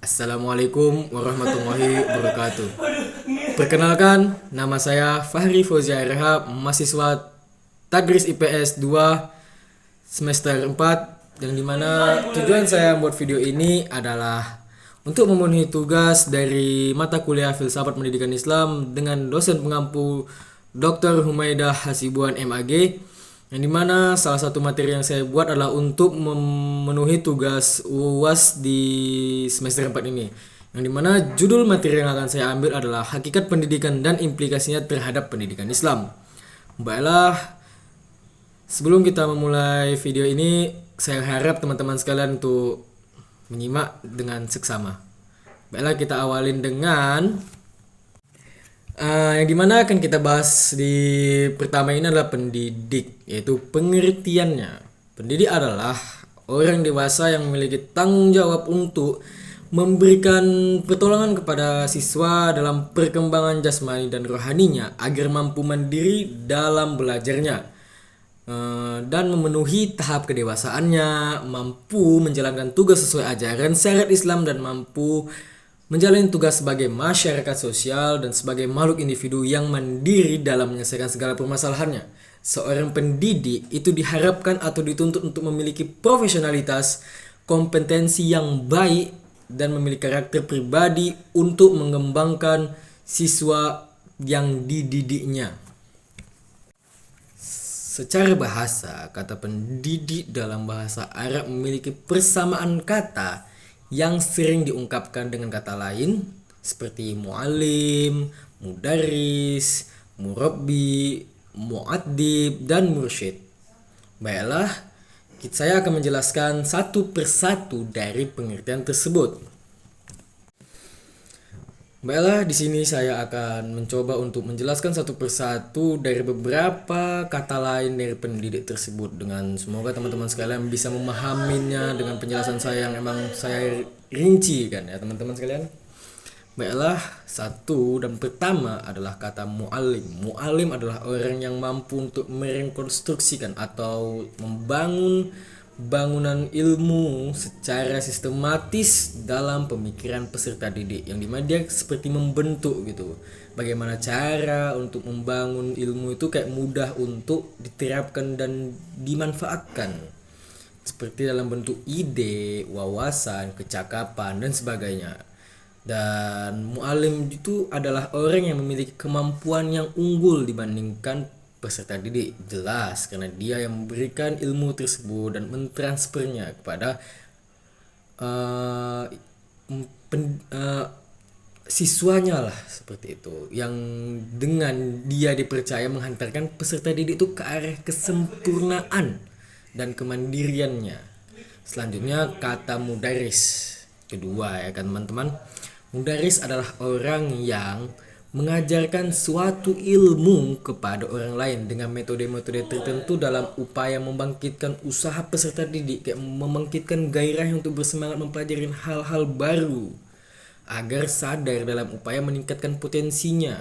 Assalamualaikum warahmatullahi wabarakatuh. Perkenalkan, nama saya Fahri Fauzia Rehab, mahasiswa Tadris IPS 2 semester 4, yang dimana tujuan saya membuat video ini adalah untuk memenuhi tugas dari mata kuliah Filsafat Pendidikan Islam dengan dosen pengampu Dr. Humaidah Hasibuan MAG, yang dimana salah satu materi yang saya buat adalah untuk memenuhi tugas UAS di semester 4 ini, yang dimana judul materi yang akan saya ambil adalah Hakikat Pendidikan dan Implikasinya Terhadap Pendidikan Islam. Baiklah, sebelum kita memulai video ini, saya harap teman-teman sekalian untuk menyimak dengan seksama. Baiklah, kita awalin dengan yang dimana akan kita bahas di pertama ini adalah pendidik, yaitu pengertiannya. Pendidik adalah orang dewasa yang memiliki tanggung jawab untuk memberikan pertolongan kepada siswa dalam perkembangan jasmani dan rohaninya agar mampu mandiri dalam belajarnya dan memenuhi tahap kedewasaannya, mampu menjalankan tugas sesuai ajaran syariat Islam, dan mampu menjalani tugas sebagai masyarakat sosial dan sebagai makhluk individu yang mandiri dalam menyelesaikan segala permasalahannya. Seorang pendidik itu diharapkan atau dituntut untuk memiliki profesionalitas, kompetensi yang baik, dan memiliki karakter pribadi untuk mengembangkan siswa yang dididiknya. Secara bahasa, kata pendidik dalam bahasa Arab memiliki persamaan kata yang sering diungkapkan dengan kata lain seperti mu'alim, mudaris, murabbi, mu'addib, dan mursyid. Baiklah, saya akan menjelaskan satu persatu dari pengertian tersebut. Baiklah, di sini saya akan mencoba untuk menjelaskan satu persatu dari beberapa kata lain dari pendidik tersebut, dengan semoga teman-teman sekalian bisa memahaminya dengan penjelasan saya yang emang saya rinci kan ya teman-teman sekalian. Baiklah, satu dan pertama adalah kata mu'alim. Mu'alim adalah orang yang mampu untuk merekonstruksikan atau membangun bangunan ilmu secara sistematis dalam pemikiran peserta didik, yang dimana dia seperti membentuk gitu bagaimana cara untuk membangun ilmu itu kayak mudah untuk diterapkan dan dimanfaatkan, seperti dalam bentuk ide, wawasan, kecakapan, dan sebagainya. Dan mu'alim itu adalah orang yang memiliki kemampuan yang unggul dibandingkan peserta didik, jelas karena dia yang memberikan ilmu tersebut dan mentransfernya kepada siswanya lah, seperti itu, yang dengan dia dipercaya menghantarkan peserta didik itu ke arah kesempurnaan dan kemandiriannya. Selanjutnya kata mudaris kedua ya kan teman-teman. Mudaris adalah orang yang mengajarkan suatu ilmu kepada orang lain dengan metode-metode tertentu dalam upaya membangkitkan usaha peserta didik, kayak membangkitkan gairah untuk bersemangat mempelajari hal-hal baru agar sadar dalam upaya meningkatkan potensinya.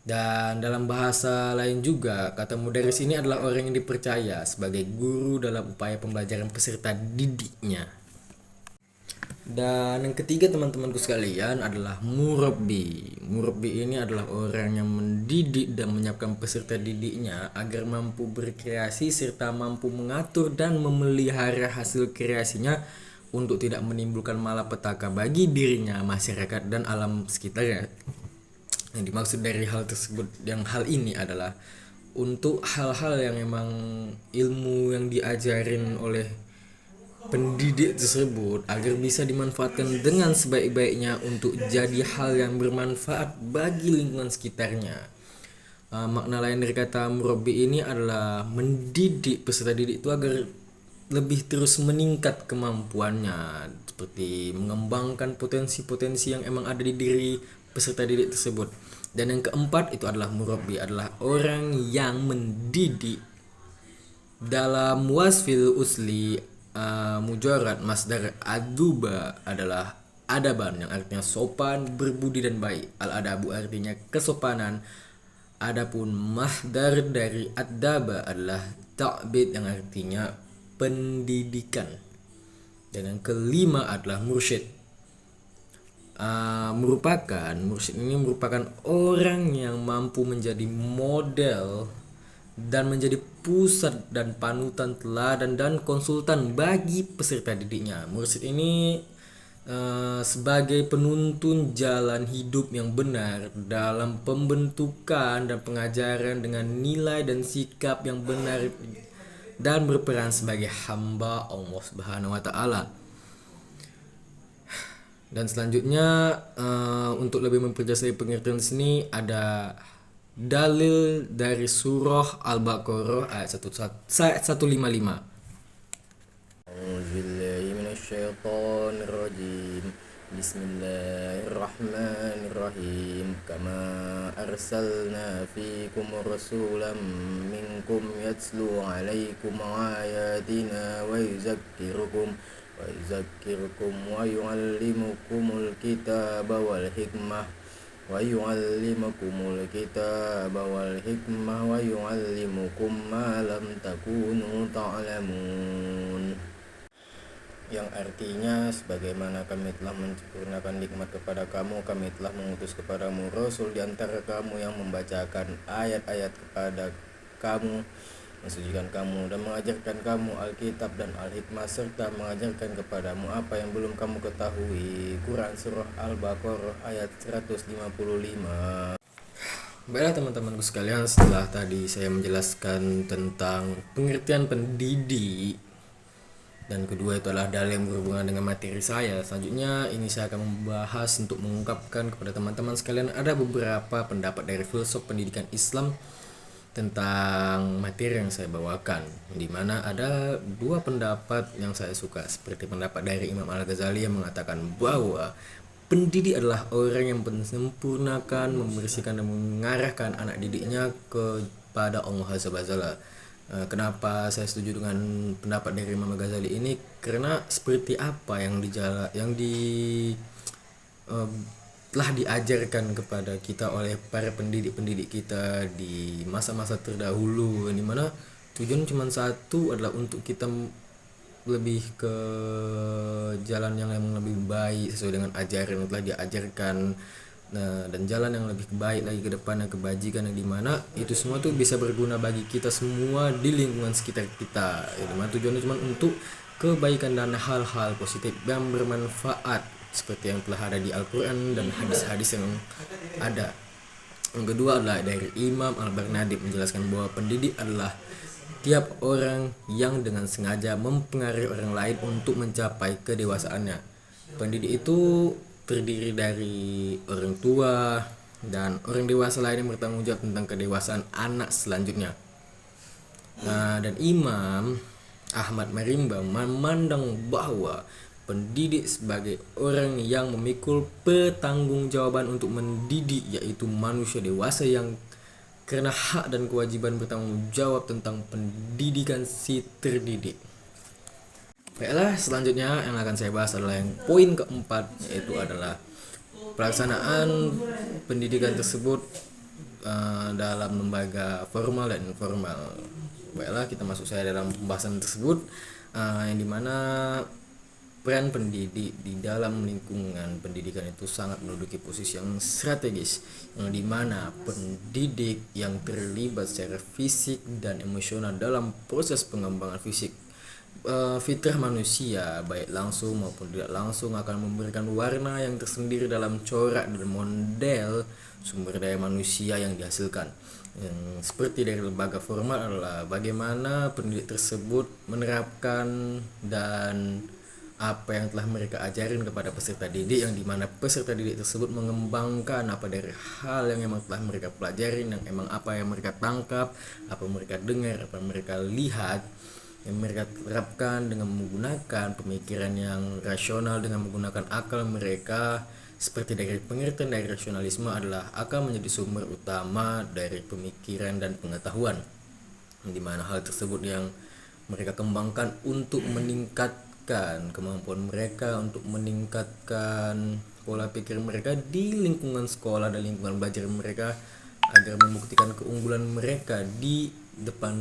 Dan dalam bahasa lain juga, kata mudaris ini adalah orang yang dipercaya sebagai guru dalam upaya pembelajaran peserta didiknya. Dan yang ketiga teman-temanku sekalian adalah murabbi. Murabbi ini adalah orang yang mendidik dan menyiapkan peserta didiknya agar mampu berkreasi serta mampu mengatur dan memelihara hasil kreasinya untuk tidak menimbulkan malapetaka bagi dirinya, masyarakat, dan alam sekitarnya. Yang dimaksud dari hal tersebut, yang hal ini adalah untuk hal-hal yang memang ilmu yang diajarin oleh pendidik tersebut agar bisa dimanfaatkan dengan sebaik-baiknya untuk jadi hal yang bermanfaat bagi lingkungan sekitarnya. Makna lain dari kata murabbi ini adalah mendidik peserta didik itu agar lebih terus meningkat kemampuannya, seperti mengembangkan potensi-potensi yang emang ada di diri peserta didik tersebut. Dan yang keempat itu adalah murabbi adalah orang yang mendidik dalam wasfil usli. Mujarad masdar aduba adalah adaban, yang artinya sopan, berbudi, dan baik. Al-adabu artinya kesopanan. Adapun masdar dari adaba adalah ta'bid, yang artinya pendidikan. Dan yang kelima adalah mursyid. Mursyid ini merupakan orang yang mampu menjadi model dan menjadi pusat dan panutan teladan dan konsultan bagi peserta didiknya. Mursyid ini sebagai penuntun jalan hidup yang benar dalam pembentukan dan pengajaran dengan nilai dan sikap yang benar dan berperan sebagai hamba Allah Subhanahu wa taala. Dan selanjutnya untuk lebih memperjelas pengertian di sini ada dalil dari surah Al-Baqarah ayat 155. A'udzubillahi minasyaitonirrajim. Bismillahirrahmanirrahim. Kama arsalna fikum rasulan minkum yatslu alaikum ayatina wa yuzakkirukum wa yu'allimukumul kitaba wal hikmah wa yu'allimukum ma lam takunu ta'lamun. Yang artinya, sebagaimana kami telah mencurahkan nikmat kepada kamu, kami telah mengutus kepadamu Rasul di antara kamu yang membacakan ayat-ayat kepada kamu, mensucikan kamu dan mengajarkan kamu Alkitab dan Al-Hikmah, serta mengajarkan kepadamu apa yang belum kamu ketahui. Quran Surah Al-Baqarah ayat 155. Baiklah teman-temanku sekalian, setelah tadi saya menjelaskan tentang pengertian pendidik, dan kedua itu adalah dalil yang berhubungan dengan materi saya. Selanjutnya ini saya akan membahas untuk mengungkapkan kepada teman-teman sekalian ada beberapa pendapat dari filsuf pendidikan Islam tentang materi yang saya bawakan, di mana ada dua pendapat yang saya suka, seperti pendapat dari Imam Al-Ghazali yang mengatakan bahwa pendidik adalah orang yang menyempurnakan, membersihkan dan mengarahkan anak didiknya kepada Allah Azza wa Jalla. Kenapa saya setuju dengan pendapat dari Imam Al-Ghazali ini? Karena seperti apa yang telah diajarkan kepada kita oleh para pendidik-pendidik kita di masa-masa terdahulu, di mana tujuan cuma satu adalah untuk kita lebih ke jalan yang lebih baik sesuai dengan ajaran yang telah diajarkan. Dan jalan yang lebih baik lagi ke depannya, kebajikan yang dimana itu semua tuh bisa berguna bagi kita semua di lingkungan sekitar kita. Dimana tujuannya cuma untuk kebaikan dan hal-hal positif yang bermanfaat seperti yang telah ada di Al-Quran dan hadis-hadis yang ada. Yang kedua adalah dari Imam Al-Barnadi menjelaskan bahwa pendidik adalah tiap orang yang dengan sengaja mempengaruhi orang lain untuk mencapai kedewasaannya. Pendidik itu terdiri dari orang tua dan orang dewasa lain yang bertanggung jawab tentang kedewasaan anak selanjutnya. Dan Imam Ahmad Marimba memandang bahwa pendidik sebagai orang yang memikul pertanggungjawaban untuk mendidik, yaitu manusia dewasa yang karena hak dan kewajiban bertanggung jawab tentang pendidikan si terdidik. Baiklah, selanjutnya yang akan saya bahas adalah yang poin keempat, yaitu adalah pelaksanaan pendidikan tersebut dalam lembaga formal dan informal. Baiklah, kita masuk saya dalam pembahasan tersebut, yang dimana peran pendidik di dalam lingkungan pendidikan itu sangat menduduki posisi yang strategis, yang dimana pendidik yang terlibat secara fisik dan emosional dalam proses pengembangan fisik fitrah manusia baik langsung maupun tidak langsung akan memberikan warna yang tersendiri dalam corak dan model sumber daya manusia yang dihasilkan. Yang seperti dari lembaga formal adalah bagaimana pendidik tersebut menerapkan dan apa yang telah mereka ajarin kepada peserta didik, yang dimana peserta didik tersebut mengembangkan apa dari hal yang memang telah mereka pelajarin, yang emang apa yang mereka tangkap, apa yang mereka dengar, apa yang mereka lihat, yang mereka terapkan dengan menggunakan pemikiran yang rasional, dengan menggunakan akal mereka. Seperti dari pengertian dari rasionalisme adalah akal menjadi sumber utama dari pemikiran dan pengetahuan, di mana hal tersebut yang mereka kembangkan untuk meningkatkan kemampuan mereka, untuk meningkatkan pola pikir mereka di lingkungan sekolah dan lingkungan belajar mereka, agar membuktikan keunggulan mereka di depan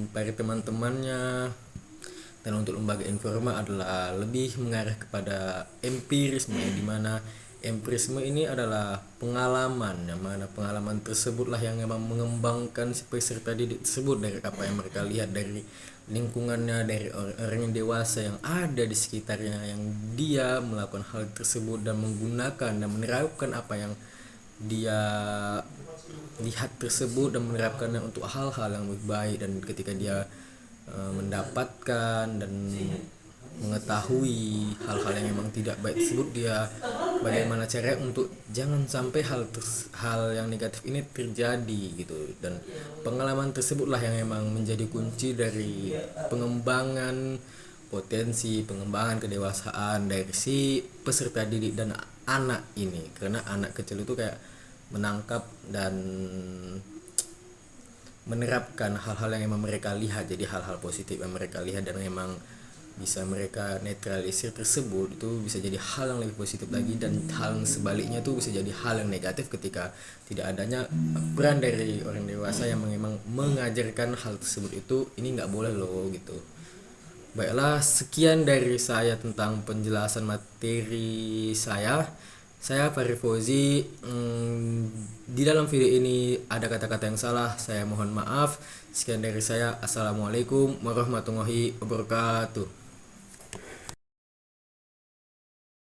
para teman-temannya. Dan untuk lembaga informal adalah lebih mengarah kepada empirisme, di mana Empirisme ini adalah pengalaman, yang mana pengalaman tersebutlah yang memang mengembangkan si peserta didik tersebut dari apa yang mereka lihat dari lingkungannya, dari orang-orang yang dewasa yang ada di sekitarnya, yang dia melakukan hal tersebut dan menggunakan dan menerapkan apa yang dia lihat tersebut dan menerapkannya untuk hal-hal yang lebih baik. Dan ketika dia mendapatkan dan mengetahui hal-hal yang memang tidak baik tersebut, dia bagaimana cara untuk jangan sampai hal yang negatif ini terjadi gitu. Dan pengalaman tersebutlah yang memang menjadi kunci dari pengembangan potensi, pengembangan kedewasaan dari si peserta didik dan anak ini. Karena anak kecil itu kayak menangkap dan menerapkan hal-hal yang memang mereka lihat, jadi hal-hal positif yang mereka lihat dan memang bisa mereka netralisir tersebut, itu bisa jadi hal yang lebih positif lagi. Dan hal yang sebaliknya itu bisa jadi hal yang negatif ketika tidak adanya peran dari orang dewasa yang memang mengajarkan hal tersebut, itu ini nggak boleh loh gitu. Baiklah, sekian dari saya tentang penjelasan materi saya Fahri Fauzi. Di dalam video ini ada kata-kata yang salah, saya mohon maaf. Sekian dari saya, assalamualaikum warahmatullahi wabarakatuh.